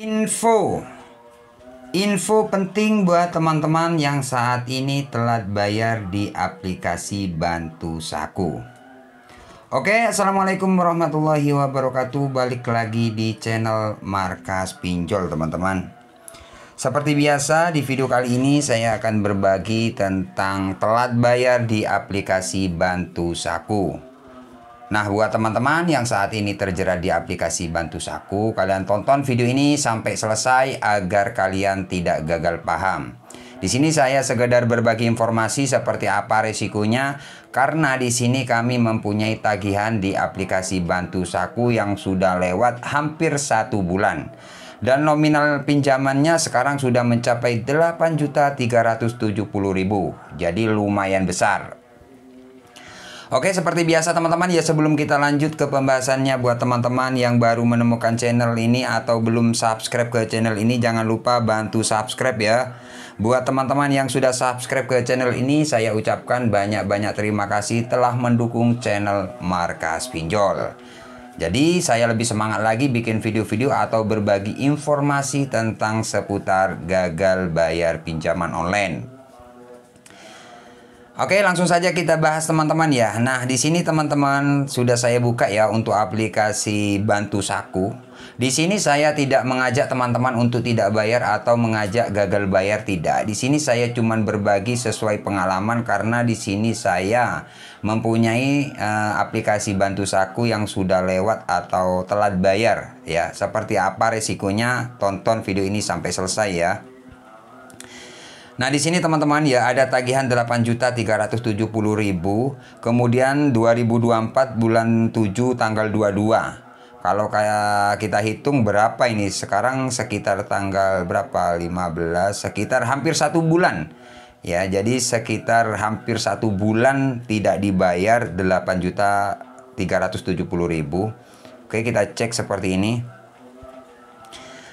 Info penting buat teman-teman yang saat ini telat bayar di aplikasi Bantu Saku. Oke, assalamualaikum warahmatullahi wabarakatuh. Balik lagi di channel Markas Pinjol, teman-teman. Seperti biasa, di video kali ini saya akan berbagi tentang telat bayar di aplikasi Bantu Saku. Nah, buat teman-teman yang saat ini terjerat di aplikasi Bantu Saku, kalian tonton video ini sampai selesai agar kalian tidak gagal paham. Di sini saya sekedar berbagi informasi seperti apa resikonya, karena di sini kami mempunyai tagihan di aplikasi Bantu Saku yang sudah lewat hampir 1 bulan. Dan nominal pinjamannya sekarang sudah mencapai 8.370.000. Jadi lumayan besar. Oke, seperti biasa teman-teman, ya sebelum kita lanjut ke pembahasannya, buat teman-teman yang baru menemukan channel ini atau belum subscribe ke channel ini, jangan lupa bantu subscribe ya. Buat teman-teman yang sudah subscribe ke channel ini, saya ucapkan banyak-banyak terima kasih telah mendukung channel Markas Pinjol. Jadi saya lebih semangat lagi bikin video-video atau berbagi informasi tentang seputar gagal bayar pinjaman online. Oke, langsung saja kita bahas teman-teman ya. Nah, di sini teman-teman sudah saya buka ya untuk aplikasi Bantu Saku. Di sini saya tidak mengajak teman-teman untuk tidak bayar atau mengajak gagal bayar, tidak. Di sini saya cuman berbagi sesuai pengalaman, karena di sini saya mempunyai aplikasi Bantu Saku yang sudah lewat atau telat bayar ya. Seperti apa resikonya? Tonton video ini sampai selesai ya. Nah, di sini teman-teman ya ada tagihan 8.370.000, kemudian 2024 bulan 7 tanggal 22. Kalau kayak kita hitung berapa ini sekarang, sekitar tanggal berapa? 15, sekitar hampir 1 bulan. Ya, jadi sekitar hampir 1 bulan tidak dibayar 8.370.000. Oke, kita cek seperti ini.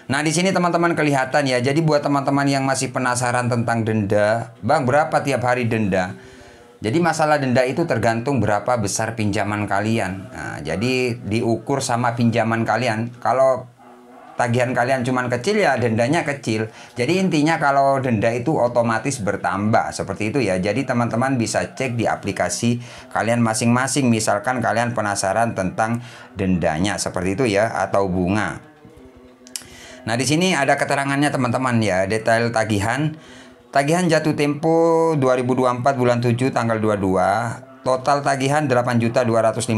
Nah, di sini teman-teman kelihatan ya. Jadi buat teman-teman yang masih penasaran tentang denda, Bang, berapa tiap hari denda? Jadi masalah denda itu tergantung berapa besar pinjaman kalian. Nah, jadi diukur sama pinjaman kalian. Kalau tagihan kalian cuman kecil ya dendanya kecil. Jadi intinya kalau denda itu otomatis bertambah seperti itu ya. Jadi teman-teman bisa cek di aplikasi kalian masing-masing. Misalkan kalian penasaran tentang dendanya seperti itu ya, atau bunga. Nah, di sini ada keterangannya teman-teman ya, detail tagihan. Tagihan jatuh tempo 2024 bulan 7 tanggal 22. Total tagihan 8.250.000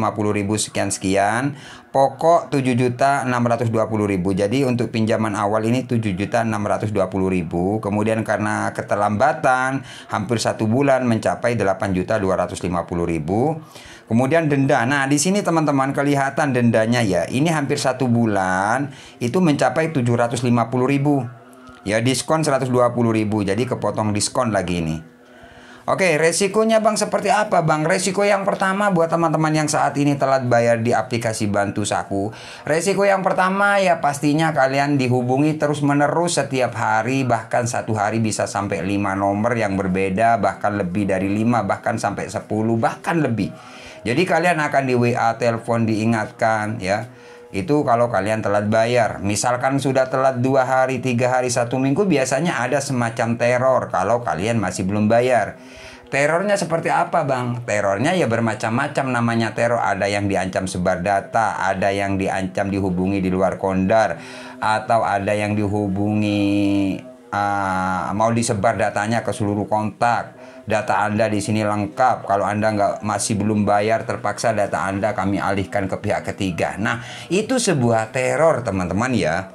sekian-sekian. Pokok 7.620.000. Jadi untuk pinjaman awal ini 7.620.000. Kemudian karena keterlambatan hampir 1 bulan mencapai 8.250.000. Kemudian denda. Nah, di sini teman-teman kelihatan dendanya ya. Ini hampir 1 bulan itu mencapai 750.000. Ya, diskon 120.000. Jadi kepotong diskon lagi ini. Oke, resikonya Bang seperti apa Bang? Resiko yang pertama buat teman-teman yang saat ini telat bayar di aplikasi Bantu Saku. Resiko yang pertama ya pastinya kalian dihubungi terus-menerus setiap hari. Bahkan satu hari bisa sampai 5 nomor yang berbeda. Bahkan lebih dari 5, bahkan sampai 10, bahkan lebih. Jadi kalian akan di WA, telepon, diingatkan ya. Itu kalau kalian telat bayar. Misalkan sudah telat 2 hari, 3 hari, 1 minggu, biasanya ada semacam teror kalau kalian masih belum bayar. Terornya seperti apa Bang? Terornya ya bermacam-macam namanya teror. Ada yang diancam sebar data, ada yang diancam dihubungi di luar kondar, atau ada yang dihubungi mau disebar datanya ke seluruh kontak. Data Anda di sini lengkap. Kalau Anda masih belum bayar, terpaksa data Anda kami alihkan ke pihak ketiga. Nah, itu sebuah teror teman-teman ya.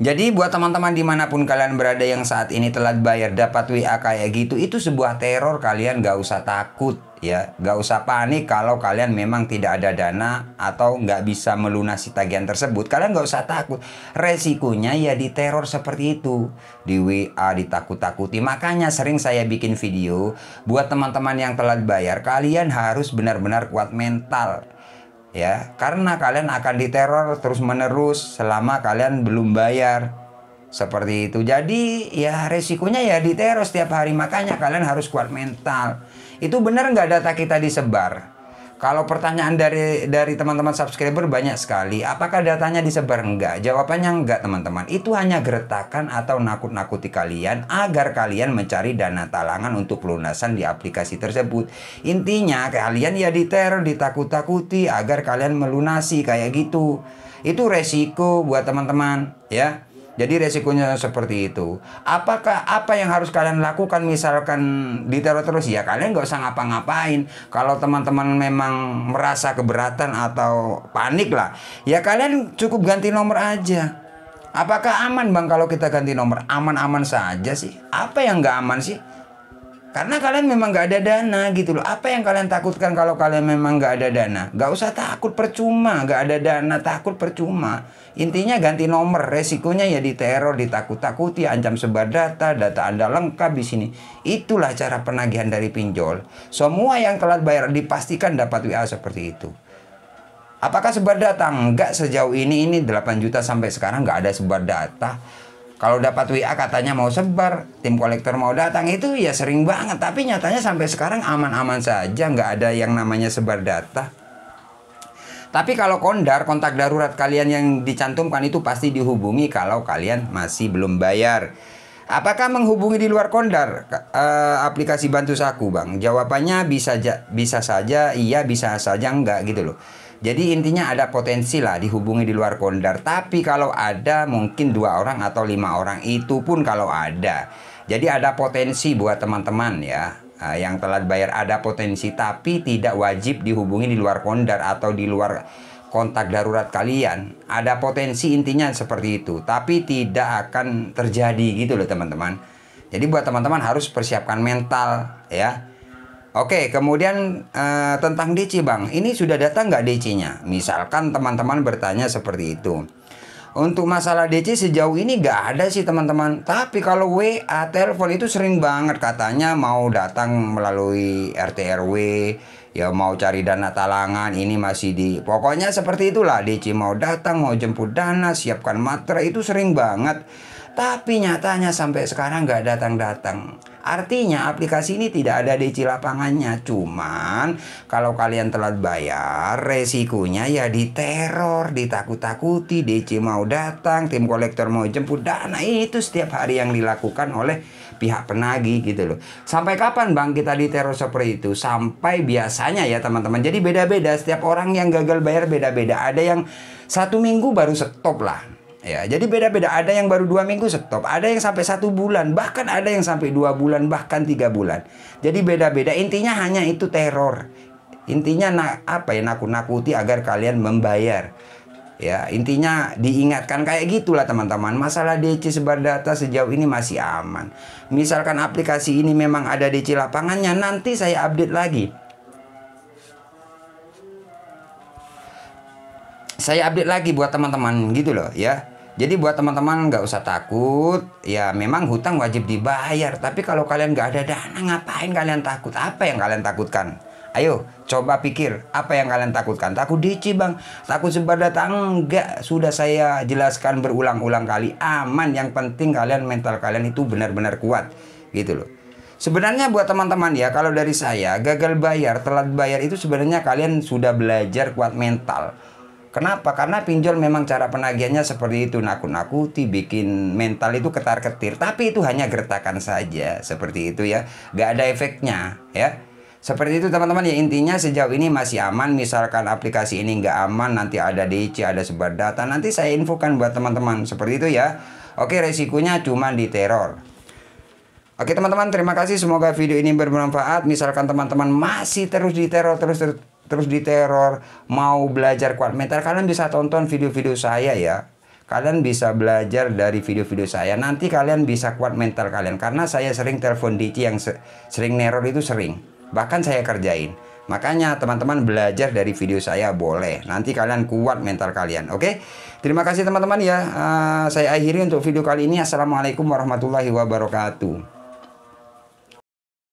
Jadi buat teman-teman dimanapun kalian berada yang saat ini telat bayar dapat WA kayak gitu, itu sebuah teror. Kalian gak usah takut ya, gak usah panik kalau kalian memang tidak ada dana atau nggak bisa melunasi tagihan tersebut. Kalian gak usah takut. Resikonya ya diteror seperti itu, di WA, ditakut-takuti. Makanya sering saya bikin video buat teman-teman yang telat bayar, kalian harus benar-benar kuat mental ya, karena kalian akan diteror terus-menerus selama kalian belum bayar. Seperti itu. Jadi ya resikonya ya diteror setiap hari. Makanya kalian harus kuat mental. Itu benar nggak data kita disebar? Kalau pertanyaan dari teman-teman subscriber banyak sekali, apakah datanya disebar? Enggak. Jawabannya enggak, teman-teman. Itu hanya gertakan atau nakut-nakuti kalian agar kalian mencari dana talangan untuk pelunasan di aplikasi tersebut. Intinya kalian ya diteror, ditakut-takuti agar kalian melunasi kayak gitu. Itu resiko buat teman-teman, ya. Jadi resikonya seperti itu. Apakah apa yang harus kalian lakukan misalkan diteror terus? Ya kalian nggak usah ngapa-ngapain. Kalau teman-teman memang merasa keberatan atau panik lah, ya kalian cukup ganti nomor aja. Apakah aman bang kalau kita ganti nomor? Aman-aman saja sih. Apa yang nggak aman sih? Karena kalian memang nggak ada dana gitu loh. Apa yang kalian takutkan kalau kalian memang nggak ada dana? Nggak usah takut, percuma. Nggak ada dana, takut percuma. Intinya ganti nomor. Resikonya ya diteror, ditakut-takuti, ancam sebar data Anda lengkap di sini. Itulah cara penagihan dari pinjol. Semua yang telat bayar dipastikan dapat WA seperti itu. Apakah sebar data? Enggak, sejauh ini 8 juta sampai sekarang nggak ada sebar data. Kalau dapat WA katanya mau sebar, tim kolektor mau datang, itu ya sering banget. Tapi nyatanya sampai sekarang aman-aman saja, nggak ada yang namanya sebar data. Tapi kalau kontak darurat kalian yang dicantumkan itu pasti dihubungi kalau kalian masih belum bayar. Apakah menghubungi di luar kondar aplikasi Bantu Saku, Bang? Jawabannya bisa saja, iya, bisa saja enggak gitu loh. Jadi intinya ada potensi lah dihubungi di luar kondar. Tapi kalau ada mungkin 2 orang atau 5 orang, itu pun kalau ada. Jadi ada potensi buat teman-teman ya, yang telat bayar ada potensi. Tapi tidak wajib dihubungi di luar kondar atau di luar kontak darurat kalian. Ada potensi, intinya seperti itu. Tapi tidak akan terjadi gitu loh teman-teman. Jadi buat teman-teman harus persiapkan mental ya. Oke, kemudian tentang DC bang, ini sudah datang nggak DC-nya? Misalkan teman-teman bertanya seperti itu. Untuk masalah DC sejauh ini nggak ada sih teman-teman. Tapi kalau WA, telepon itu sering banget katanya mau datang melalui RT RW, ya mau cari dana talangan, ini masih di... Pokoknya seperti itulah, DC mau datang, mau jemput dana, siapkan materai, itu sering banget. Tapi nyatanya sampai sekarang nggak datang-datang. Artinya aplikasi ini tidak ada DC lapangannya. Cuman kalau kalian telat bayar, resikonya ya diteror, ditakut-takuti, DC mau datang, tim kolektor mau jemput dana. Itu setiap hari yang dilakukan oleh pihak penagih gitu loh. Sampai kapan bang kita diteror seperti itu? Sampai biasanya ya teman-teman. Jadi beda-beda, setiap orang yang gagal bayar beda-beda. Ada yang 1 minggu baru stop lah. Ya, jadi beda-beda. Ada yang baru 2 minggu stop, ada yang sampai 1 bulan, bahkan ada yang sampai 2 bulan, bahkan 3 bulan. Jadi beda-beda. Intinya hanya itu teror. Intinya nakut-nakuti agar kalian membayar. Ya, intinya diingatkan kayak gitulah teman-teman. Masalah DC sebar data sejauh ini masih aman. Misalkan aplikasi ini memang ada DC lapangannya, nanti saya update lagi. Saya update lagi buat teman-teman gitu loh ya. Jadi buat teman-teman nggak usah takut. Ya memang hutang wajib dibayar. Tapi kalau kalian nggak ada dana, ngapain kalian takut? Apa yang kalian takutkan? Ayo coba pikir, apa yang kalian takutkan? Takut DC bang? Takut sebar data? Enggak. Sudah saya jelaskan berulang-ulang kali. Aman, yang penting kalian, mental kalian itu benar-benar kuat gitu loh. Sebenarnya buat teman-teman ya, kalau dari saya, gagal bayar, telat bayar itu sebenarnya kalian sudah belajar kuat mental. Kenapa? Karena pinjol memang cara penagihannya seperti itu, nakut-nakuti, bikin mental itu ketar-ketir. Tapi itu hanya gertakan saja, seperti itu ya. Gak ada efeknya ya. Seperti itu teman-teman ya, intinya sejauh ini masih aman. Misalkan aplikasi ini nggak aman, nanti ada DC, ada sebar data, nanti saya infokan buat teman-teman. Seperti itu ya. Oke, resikonya cuma diteror. Oke teman-teman, terima kasih. Semoga video ini bermanfaat. Misalkan teman-teman masih terus diteror, terus diteror, mau belajar kuat mental, kalian bisa tonton video-video saya ya. Kalian bisa belajar dari video-video saya. Nanti kalian bisa kuat mental kalian. Karena saya sering telepon DC yang sering neror itu sering. Bahkan saya kerjain. Makanya teman-teman belajar dari video saya boleh. Nanti kalian kuat mental kalian. Oke? Terima kasih teman-teman ya. Saya akhiri untuk video kali ini. Assalamualaikum warahmatullahi wabarakatuh.